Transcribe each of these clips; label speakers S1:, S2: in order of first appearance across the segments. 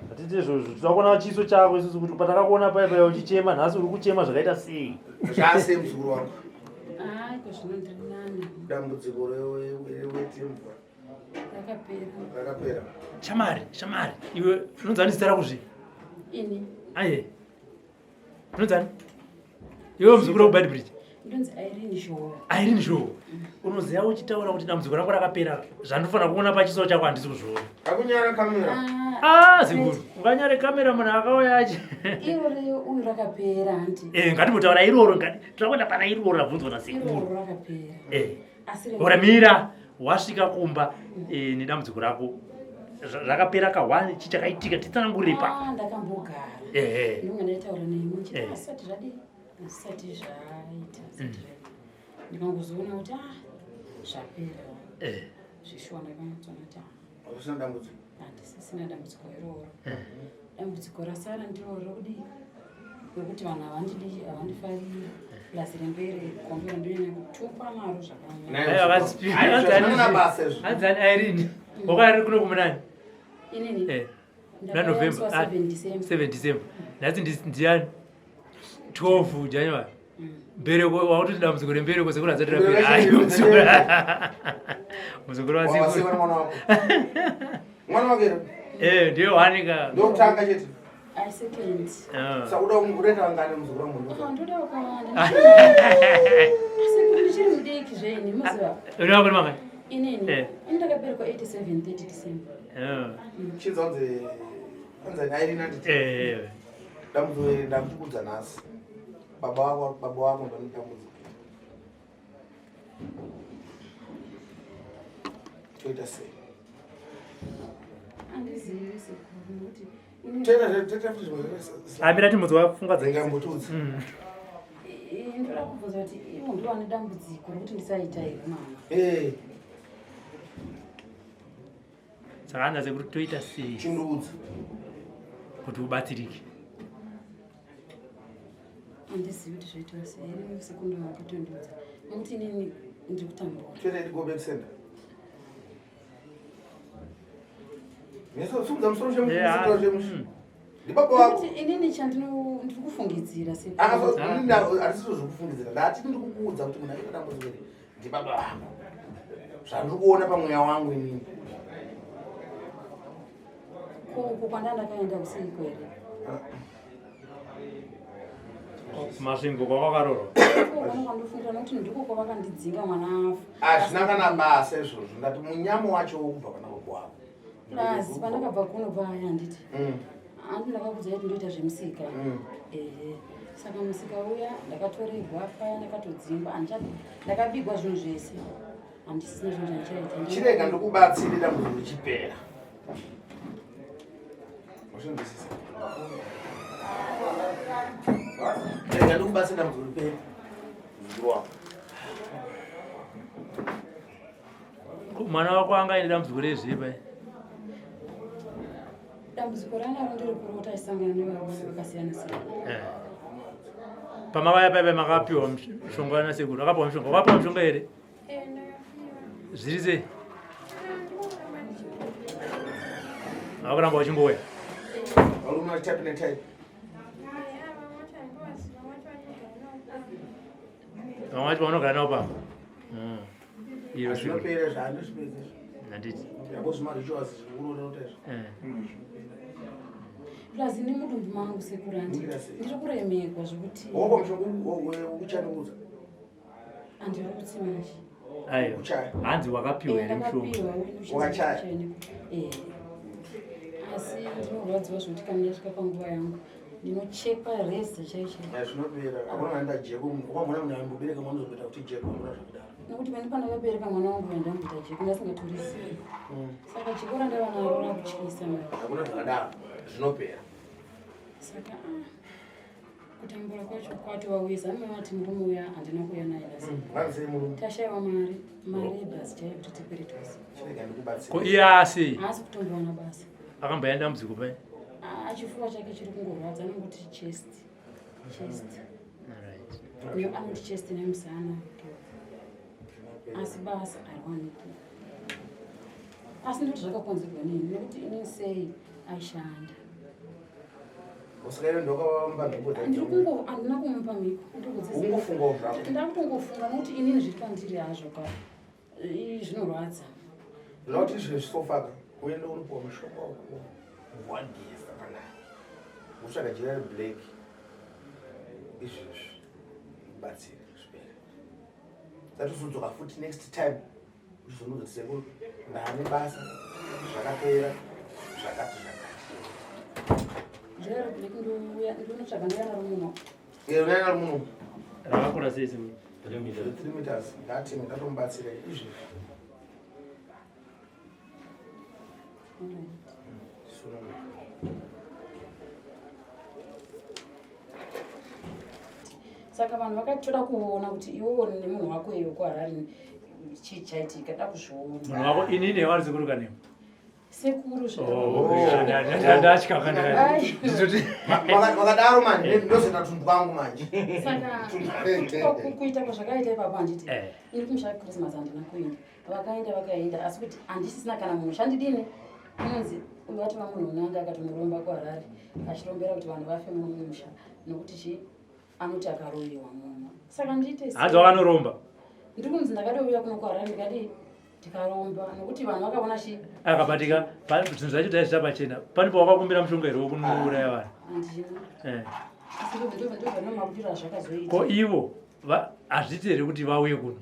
S1: Hatiti izvozvo tinokuona chiso chako isusu kuti patakakuona paipa uchichema nhasi uri kuchema zvakaita sei?
S2: Zvase muzukuru wangu.
S3: Kozvinondirinani.
S2: Dambudziko reweti mvura. Rakapera.
S1: Shamari, iwe unonzani zita rako zvi?
S3: Ini.
S1: Aye. Unonzani? Iwe muzukuru wekubad bridge?
S3: Ndonzi Irene Show.
S1: Irene Show. Unoziva uchitaura kuti dambudziko rako rakapera. Zvandofanira kuona pachiso chako handisi kuzviona.
S2: Akunyara kamera.
S1: Zikuru. Unganyare kamera munhu akauya achi.
S3: Iroro uyu rakapera anti.
S1: Ngatimutaura iroro ngati. Tinokwenda pana iroro rabvunzwa naSekuru.
S3: Iroro rakapera.
S1: Asi uramira wasvika kumba nedambudziko rako. Rakapera ka1 chichakaitika titsanangurire pa.
S3: Ndakambogara. Ndinonga ndaitaura nemi chiti asati zvadi. Asati zvaita. Ndikangozoona kuti zvapera. Zvishwana kanatsanata.
S2: Usina dambudziko.
S3: Handisisina dambudziko iroro. Dambudziko rasara ndiroro kudi wekuti vanhu havandifariri basa remberi kwambira ndonyanya kutupa maro
S1: zvakanyanzani Irene wakari kuno kumunani
S3: inini
S1: November 7 December nhasi ndiani 12 January mbereko wakutoti dambudziko rembereko sekuradza tirapera muzukuru waSekuru
S2: mwana wake
S1: ndiye wanika
S2: ndokutanga chete
S3: I second.
S2: Sauda umureta ngane muzukuru wangu.
S3: Ndoda ukawanda. Sekuru chiri mudeki zveni muziva.
S1: Uri wako manga?
S3: Inini. Ndakaberekwa 87 30 December.
S2: Chizonze anza Irene nditi. Ndamukudza nhasi. Baba wako ndamutambudza. Toita sei?
S3: Andizivi Sekuru kuti
S1: Amira timudzi wafunga
S2: dzangambotudza.
S3: Ndoda kubvunza kuti ivo ndiwo ane dambudziko rokuti ndisaita here mama.
S1: Saka handaze kuti toita sei?
S2: Chindudza.
S1: Kuti ubatsirike.
S3: Handizivi kuti zvoitwa sei. Ini Sekuru wakatondudza. Nokuti inini ndiri kutambura.
S2: Chete go back center. Neso sunga msoro chemusi. Ndibaba wako.
S3: Inini ndiri kufungidzira Sekuru.
S2: Arisizo zvokufungidzira. Ndati ndiri kukuudza kuti munhu ane dambudziko iri. Ndibaba wako. Zvandiri kuona pamweya wangu inini.
S3: Uko kwandakaenda usiku here.
S1: Masvingo kwakakarorwa.
S3: Ndofungira nokuti ndiko kwavakandidzinga mwana afu.
S2: Hazvina kana basa izvozvo. Ndati munyamo wacho wokubva pana baba wako.
S3: Plus pandakabva kuno paya handiti. Handi ndakakudza kuti ndoita zvemusika. Saka musika uya ndakatorerwa paya ndakatodzimba ndakabigwa zvinhu zvese. Handisina zvinhu zvandichaita.
S2: Chirega ndokubatsira dambudziko richipera. Wazvinzwisisa? Chirega ndokubatsira dambudziko richipera.
S1: Mwana wako anga ine dambudziko rezvipa.
S3: Dambudziko ranaro ndiri kurota aisangana nevanhu vakasiyana siyana.
S1: Pamavaya paipa makapiwa mishonga naSekuru. Akapiwa mishonga. Wakapiwa mishonga here? Zviri sei? Hakuramba uchingoya?
S2: Waluma type netype.
S1: Vamwe vacho paunogara navo pamba?
S2: Zvinopera zvaandosvipedza.
S1: Handiti.
S2: Yambozvimari zvichwazi zvikuru notaizvo.
S3: Plus ini mudumbu mangu Sekuru ndiri kuremekwa zvokuti.
S2: Wako mishonga uchanudza.
S3: Andiri kutsi manje.
S1: Aiyo. Hanzi wakapiwa here mishonga.
S2: Wakachaya.
S3: Asi ndinorwadziwa zvokuti kana ndasvika panguva yangu ndinochekwa reza chaicho.
S2: Zvinopera. Hakuna mwana jeko. Wamwana munhu ambobereka mwana uzokuita kuti jeko hakuna zvakudaro.
S3: Nokuti pene pandakabereka mwana wangu ndamboita jeko ndasingatorisiyi. Saka jeko randava naro rakutyisa mara.
S2: Hakuna zvakadaro. Zvinopera.
S3: Saka kutambura kwacho kwatowawisa amavati murume uya handina kuuya naye asi tashayiwa mari basi chaiyo kuti tipere tose.
S1: Ko iye asi
S3: kutombowana basa.
S1: Akamboenda dambudziko pai?
S3: Chifuva chake chiri kungorwadza anongoti chest. Anoti chest nemusana. asi basa aiwanikwa asi ndoti zvakakonzerwa nini nekuti ini sei aishanda handina kumupa mhiko ndakutongofunga nokuti inini zviri pandiri hazvo ka zvinorwadza
S2: lauti izvezvisofaka uende unopiwa mushonga wageza kana utsvaga jira reblack izvezvi batsire zvipere zatozodzoka futi next time uchizonudza sekuru ndane basa zvakapera zvakati
S3: jira reblack ndonotsvaga ndiyana romuno
S2: uyana romuno
S1: rakakura sei sekuru
S2: 3 meters ngati ndatomubatsira izvezvi
S3: saka vanhu vakatoda kuona kuti iwewo nemunhu wako iwe kuharari chii chaitika da kuzviona
S1: munhu wako inini wari sekuru Kanengo
S3: sekuru
S1: ndatya
S2: wakadaro manje ndozenda tundu kwangu manje
S3: saka kuita kwazvakaita ipapo handiti ini kumushaka Christmas handina kuenda vakaenda asi kuti handisisina kana munhu shandidini unonzi uyu watova munhu unanga akatomuromba kuharari achirombera kuti vanhu vafe mumusha nokuti chi anoti akaroyiwa munhu saka ndiite
S1: hanzi wakanoromba
S3: ndiri kunzi ndakadouya kuno kuharari ndikati tikaromba nokuti vanhu vakaona chi
S1: akabatika zvinhu zvacho daizvita pachena panipo wakakumbira mushonga here wokunouraya vanhu
S3: handina asi ndomakuitira zvakazoita
S1: ko ivo hazviti here kuti vauye kuno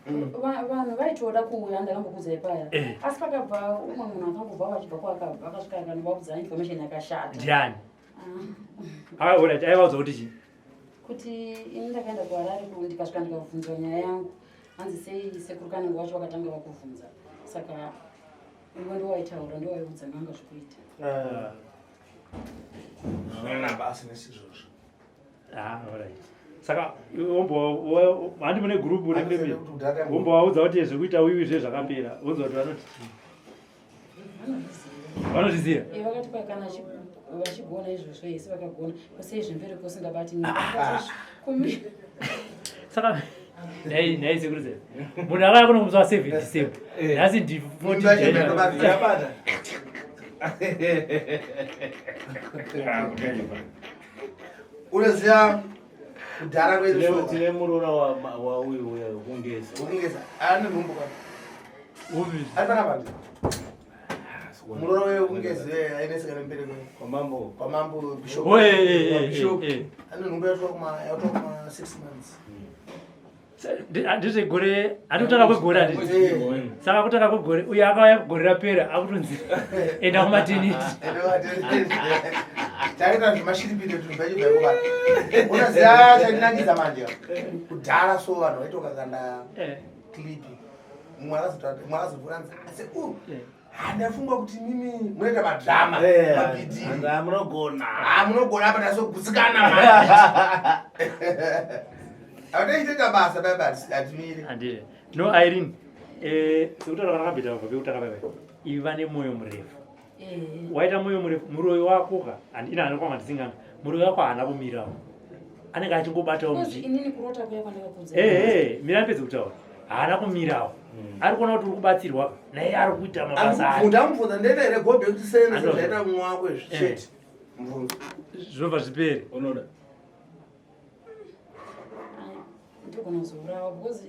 S3: vanhu vaitoda kuuya ndakambokudzai paya asi pakabva umwe munhu akangobva vachibva kwakabva akasvika akanovaudza information yakashata
S1: ndiani akaorat aivaudza kuti chii
S3: kuti ini ndakaenda kuharari ndikasvika ndikabvunzwa nyaya yangu hanzi sei sekuru Kanengo wacho vakatanga vakubvunza saka iwe ndowaitaura ndowaiudza nganga zvekuita
S2: basi nesizvozvo
S1: alright saka handi mune gurupu refamily wombovaudza kuti zvekuita uyu zvakapera wonzwa kuti vanoti vanozviziva
S3: vakati pakana vachigona izvozvo isi vakagona kusei zvemberi kusingabati
S1: saka nhai sekuru sei munhu akaya kuno musi wa77 nhasi ndi 40
S2: unoziva kudhara
S4: tine murora wauyu uya wekungeza
S2: ane nhumbu ari panapa muroro wekungeze ainesekana mberi kwamambo bishop ane nhumbu yatokuma 6 months
S1: handiti gore handikutanga kwegore handiti saka kutanga kwegore uyo akauya gore rapera akutonzi enda kumateniti
S2: taita zvemashiripito tumbaivaikuva unoziva chandinangidza manje kudhara so vanhu vaitokakanda klipi mumwe akazovhura nzase handafungwa kuti mimi munoita madhama munogona apa tasogutsikana ataiteta basa baibatimire
S1: handire no Irene sekutaura kana kabheta kubva pekutanga baibai ivi vane mwoyo murefu waita mwoyo murefu muroyo wako ka handina hana kwama ndisinganga muroyo wako haana kumirawo anenge achingobatawo mira ndipedze kutaura haana kumirawo ari kuona kuti uri kubatsirwa naye ari kuita mabasa
S2: amubvunza ndoita here gobhe kuti sense zvaita mumwe wako chete
S1: zvinobva zvipere
S4: unoda
S3: ndogona zourawa because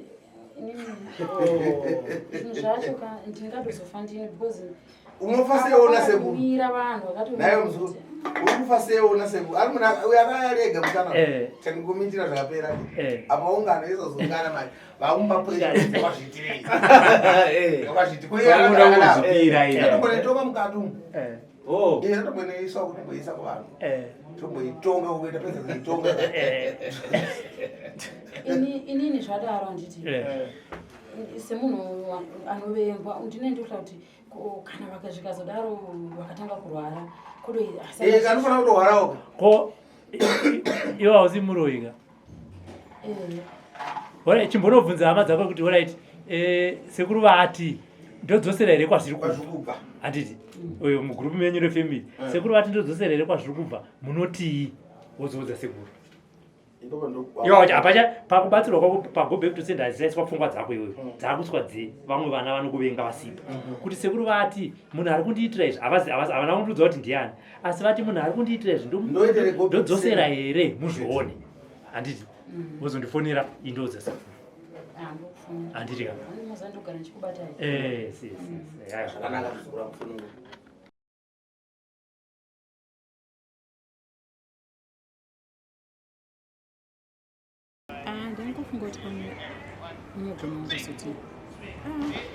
S3: zvinhu zvacho ka ndingadozofa ndini because
S2: unofa seiona
S3: sekumira vanhu
S2: naye muzuru urikufa seiona seku ari munhu uyo akarega mutana tanikumitira zvakapera apa ungano izozungana manje vakumbapwezvazvitirei zvazvitikuiatomboneitonga mukati umu atomboneiiswa kuti mboisa kuvanhu tomboitonga kuita pesa kuitonga
S3: inini zvadaro handiti semunhu anovengwa ndine ndikuta kuti kana vakazvikazodaro vakatanga kurwara
S2: kanofana kutorwarawo
S1: ko iwo hausi muroyika chimbonobvunza hama dzako kuti orit sekuru vati ndodzosera here kwazviri kubva handiti uyo mugurupu menyu refamily sekuru vati ndodzosera here kwazviri kubva munotii wozoudza sekuru Yo apacha pakubatsirwa kwako pagobe kuti senda azisaiswa pfungwa dzako iwewe dzakuswa dzi vamwe vana vanokuvenga vasipa kuti sekuru vati munhu ari kundiitira izvi havana kundudza kuti ndiani asi vati munhu ari kundiitira izvi ndodzosera here muzvione handiti wozondifonera indodza handiti ka
S3: ndingofunga kuti unogona kuzoti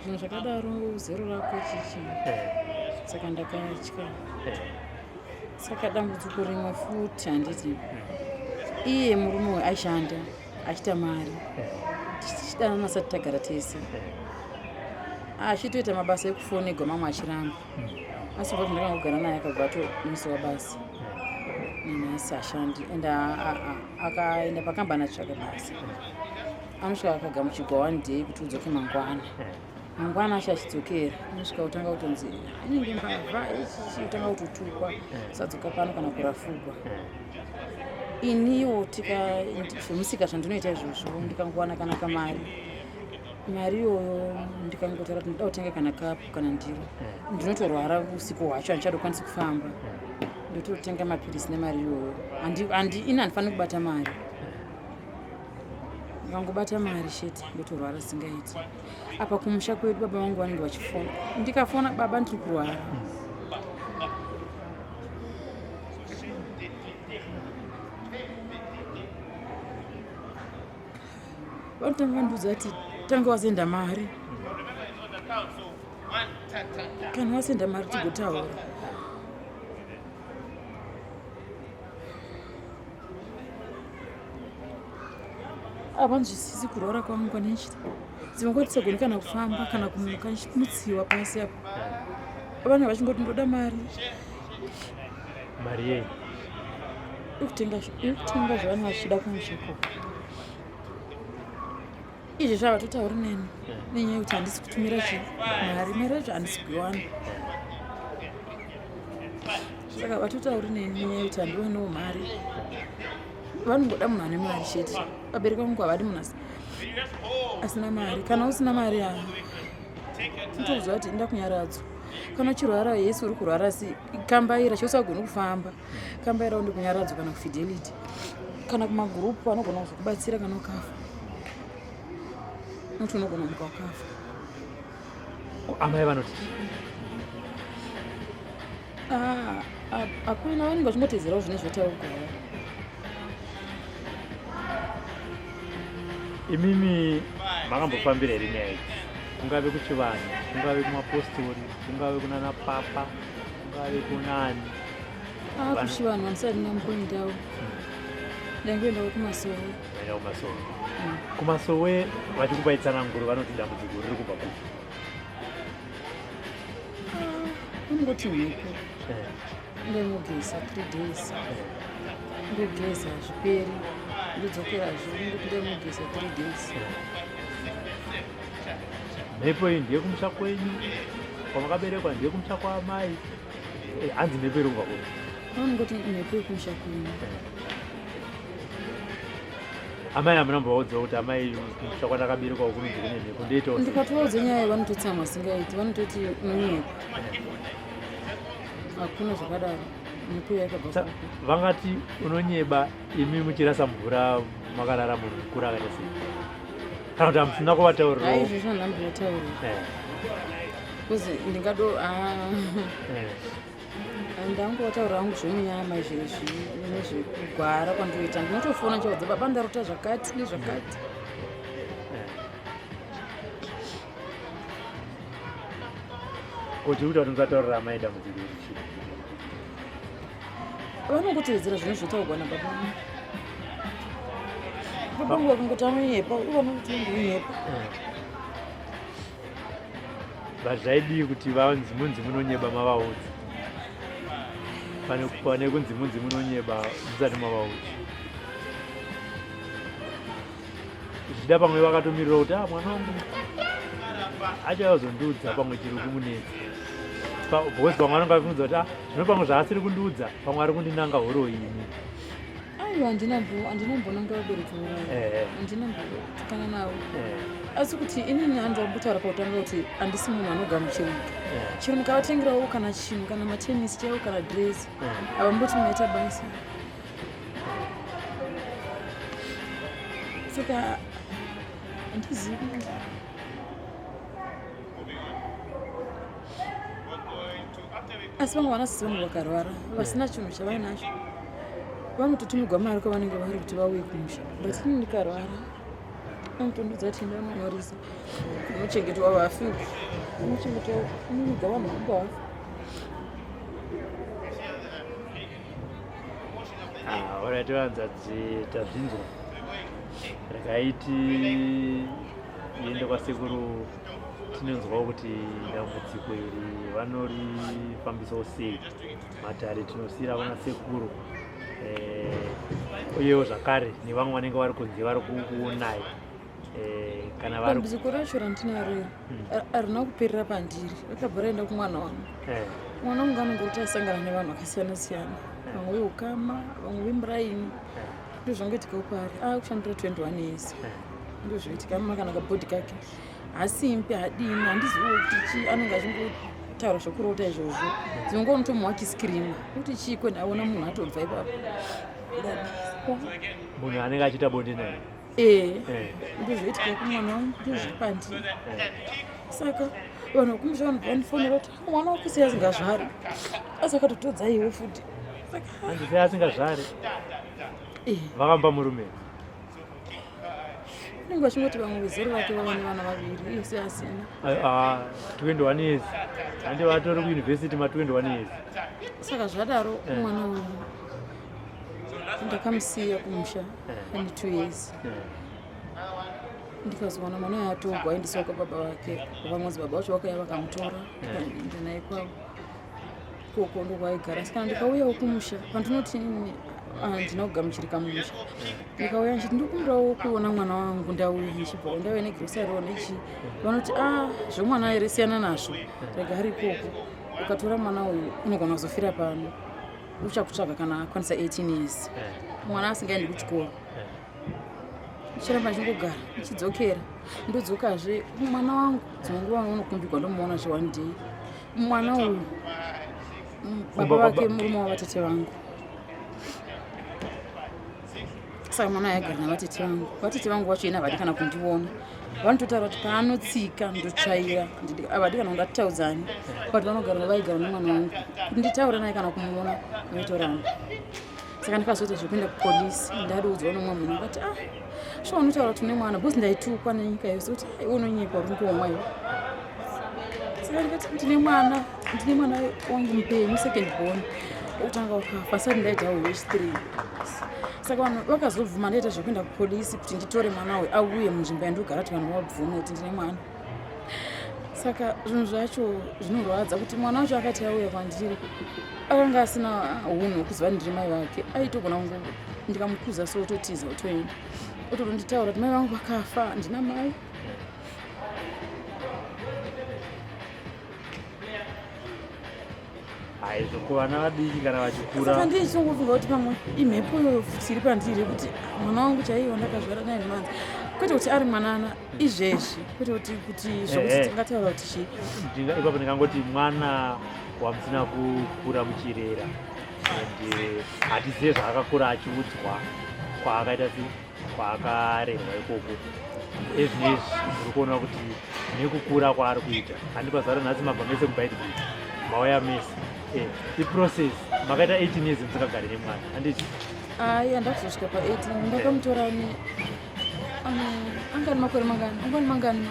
S3: zvinhu zvakadaro zero rako chichi saka ndakatya saka dambudziko rimwe futi handiti iye murume we aishanda achita mari tichidanana asati tagara tese achitoita mabasa ekufonegwa mamwe achiramba asi kuti ndakangogara naye akabvato musi basi ninasi ashandi ende akaenda pakamba natsvaka basa anosvika akagamuchigwa one day kuti udzoke mangwana asha achidzokera anosvika kutanga kutonzi inenge mbavha ichitanga kutotukwa sadzoka pano kana kurafugwa iniwo zvemusika zvandinoita izvozvo ndikangowana kana kamari iyoyo ndikangotaura kuti ndinoda kutenga kana kapu kana ndiro ndinotorwara usiku hwacho handichadokwanisi kufamba ndototenga mapirisi nemari iyoyo ina handifaniri kubata mari ndikangobata mari shete ndotorwara singaiti apa kumusha kwedu baba vangu vanenge vachifona ndikafona baba ndiri kurwara vanotanga vandiudza kuti tanga wasenda mari kana wasenda mari tigotaura havanzwisisi kurwara kwangu kwanechita dzimwe tisagoni kana kufamba kana kumuka mutsiwa pasi apo vanhu vachingoti ndoda mari
S1: yei
S3: ikutenga zvavanhu vachida kumushako izvi zvavatotauri neni nenyaya yekuti handisi kutumira mari yacho handisi kuiwana saka vatotauri neni nenyaya yekuti handiwanewo mari vanongoda munhu ane mari chete vabereki vangu havadi munhu asina mari kana usina mari utokuziva kuti inda kunyaradzwa kana uchirwara yesi uri kurwara asi kambaira cheusagoni kufamba kambaira undi kunyaradzwa kana kufidelity kana kumagurupu anogona kuzokubatsira kana ukafa nokuti unogona muka ukafa
S1: amai vanoti
S3: hapana vanenge vachingotedzerawo zvine zvotaurwa
S1: imimi makambofambira here nyaya idzi kungave kuchivanhu kungave kumapostori kungave kunana papa kungave kunani
S3: kuchivanhu vandisati ndamboendawo ndangoendawo kumasowe
S1: kumasowe vachikupaitsananguro vanoti dambudziko riri kubva ku
S3: vanongoti mhepo ndemugeza 3 days ndogeza zviperi ndidzokerazve ndoti ndemugeza 3 days
S1: mhepo iyi ndiye kumusha kwenyu kwamakaberekwa ndiye kumusha kwaamai hanzi mhepo iri kubva ku
S3: vanongoti mhepo yekumusha kwenyu
S1: amai hamunambovaudzawo kuti amai kumusha kwandakaberekwa kunonzi kune mhepo ndoitawo
S3: ndikatovaudza nyaya vanototsamwa vasingaiti vanototi unonyepa hakuna zvakadaro mhepo yakabva
S1: vangati unonyeba imi muchirasa mvura makarara munhu mukuru akaita sei kana kuti hamusina kuvataurira
S3: izvozvo handambovataurira kuzi ndingado ndangovataurira vangu zvemunyama izvezvi nezvekugwara kwandoita ndinotofona chaudza baba ndarota zvakati nezvakati
S1: kuti kuti vatingataurira amai dambudziko richi
S3: vanongotevedzera zvine zvotaurwa nababa babangu vakangoti anonyepa ivona kuti unyepa
S1: but zvaidii kuti vanzi munzi munonyeba mavaudzi pane kunzi munzi munonyeba musati mavaudzi zvichida pamwe vakatomirira kuti mwana wangu achazondiudza pamwe chiri kumunetsa bhosi pamwe anonga achifunudza kuti zvino pamwe zvaasiri kundiudza pamwe ari kundinanga horo ini
S3: aiwa andinambonanga vabereki vavo andinambotukana navo asi kuti inini handambutaura pautanga kuti handisi munhu anogamuchirika chinhu ndikavatengerawo kana chinhu kana matenisi chaiwo kana dresi havamboti maita basa saka handizivi asi vamwe vanasisi vanhu vakarwara vasina chinhu chavanacho vanototumirwa mari kwavanenge vari kuti vauye kumusha but ini ndikarwara anotondudza kuti ndanonyorisa unochengetwa vafi unochengetwa unoniga vanhu vangafa
S1: orativanza tazvinzwa rakaiti iende kwasekuru tinonzwawo kuti dambudziko iri vanorifambisawo sei matare tinosiyira vana sekuru uyewo zvakare nevamwe vanenge vari kunze vari kuonai kana
S3: dambudziko racho randinaro harina kuperera pandiri rakabva raenda kumwana wangu mwana wangu anongoti asangana nevanhu vakasiyana siyana vamwe veukama vamwe vemuraini ndozvangoitika upari aakushandira 21 years ndozvoitika makana kabhodhi kake hasimpi hadini handizivo kuti chi anenge achingotaura zvokurota izvozvo dzimwe unotomuwa chiskirima kuti chiko ndaona munhu atobva ipapo
S1: munhu anenge achiita bonde naye
S3: ndozvoitika kumwana wangu ndozvipandiri saka vanhu vakumusha vanobva vandifonera kuti mwana wakusi asingazvari asi akatotodzaiwo futi
S1: handisei asingazvari vakamba murume
S3: unenge vachingoti vamwe vezero vake vavane vana vaviri iyo se asina
S1: 21 years handi vatori kuyunivhesiti ma21 years
S3: saka zvadaro mwana uyu ndakamusiya kumusha ane 2 years ndikazowana mwana uyu atogwa aendisawo kwababa vake vamwanzi baba vacho vakaya vakamutora ndikaenda naye kwavo koko ndokwaigara saka ndikauyawo kumusha pandinoti handina kugamuchirika mumusha ndikauya nchiti ndikumbirawo kuona mwana wangu ndauya ndichibva ndauya negrosariwo nechi vanoti zvomwana here siyana nazvo rega ari ikoko ukatora mwana uyu unogona kuzofira pano uchakutsvaga kana akwanisa 18 years mwana asingaendi kuchikoro ndichiramba ndichingogara ndichidzokera ndodzokazve mwana wangu dzimwe nguva unokumbirwa ndomuona zve1 day mwana uyu baba vake murume wavatete vangu saka mwana aigara navatete vangu vacho ina havadi kana kundiona vanototaura kuti paanotsika ndotsvaira havadi kana kungatitaudzani but vanogara navaigara nemwana wangu kuti nditaura naye kana kumuona noitorana saka ndikazoita zvekuenda kupolisi ndadiudzwa nomwe munhu akati sho unotaura kuti une mwana bhosi ndaitukwa nenyika yose kuti unonyepa uri ngomwa iwe saka ndikati ndine mwana wangu mupenyu second born utanga wakafa sati ndaitawo wech3 saka vanhu vakazobvuma ndaita zvekuenda kupolisi kuti nditore mwana uyu auye munzvimbo yandogara kuti vanhu vabvume kuti ndine mwana saka zvinhu zvacho zvinorwadza kuti mwana wacho akati auya kwandiri akanga asina unhu hwekuziva ndiri mai vake aitogona kungo ndikamukuza so ototiza otoenda otonditaura kuti mai vangu vakafa handina mai
S1: aizokuvana vadiki kana vachikura
S3: saka ndichingofunga kuti pamwe imhepo tiri pandiri kuti mwana wangu chaiwo ndakazvara naye nemanzi kwete kuti ari mwanana izvezvi kwete kuti zvokuti tingataura kuti chii
S1: ipapo ndingangoti mwana wamusina kukura muchirera and hatizive zvaakakura achiudzwa kwaakaita kwaakarerwa ikoko ezvinezvi muri kuona kuti nekukura kwaari kuita handi pazara nhasi mabva mese kubhaidhibhiri mauya mese iprocess makaita 18 years musingagari nemwana handiti
S3: handakuzosvika pa18 ndakamutora angani makore mangani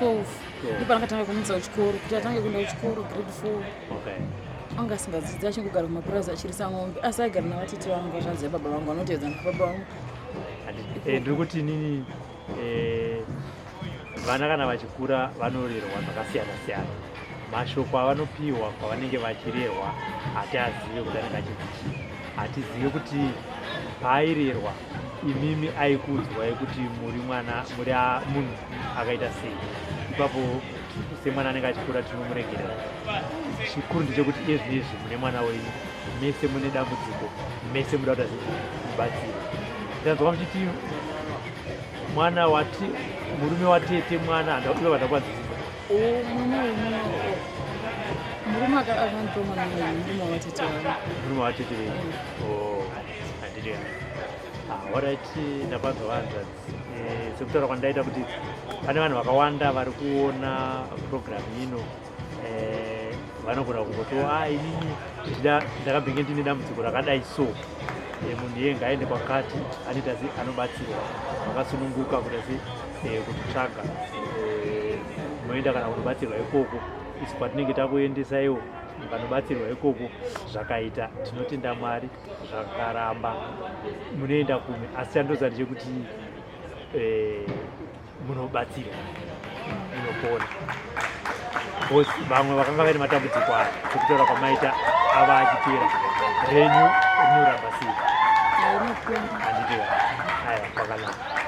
S3: 12 ndipo akatanga kumutsa kuchikoro kuti atange kuenda kuchikoro grade 4 anga asingadzidzi achingogara kumapurazi achirisa ng'ombe asi aigara navatete vangu vazvanzi yababa vangu anotedza nababa vangu
S1: ndiri kuti inini vana kana vachikura vanorerwa zvakasiyana siyana mashoko avanopiwa kwavanenge vachirerwa hatiazive kuti anenge achizii hatizive kuti paairerwa imimi aikudzwa yekuti muri munhu akaita sei ipapo semwana anenge achikura tinomuregerera chikuru ndechekuti ezvinezvi mune mwana wenyu mese mune dambudziko, mese muda kuti mubatsire. Ndazwa muchiti mwana wati murume watete mwana ivo vatakwadzisisa.
S3: Murume akantoma murume watete wavo.
S1: Murume watete venyu. Handiti alright, ndapazwa vanza. Sekutaura kwandaita kuti pane vanhu vakawanda vari kuona program ino vanogona kungotova inini ndakabhenge ndine dambudziko rakadai so munhu iye ngaende kwakati anoita anobatsirwa vakasununguka kutitsvaga munoenda kana kunobatsirwa ikoko isi kwatinenge takuendesaiwo mukanobatsirwa ikoko zvakaita tinotenda Mwari zvakaramba munoenda kumwe asi chandoziva ndechekuti munobatsirwa munopona. Vamwe vakanga vaine matambudziko aya sekutaura kwamaita ava achipera renyu rinoramba sei? Handiti aiwa kwakanaka.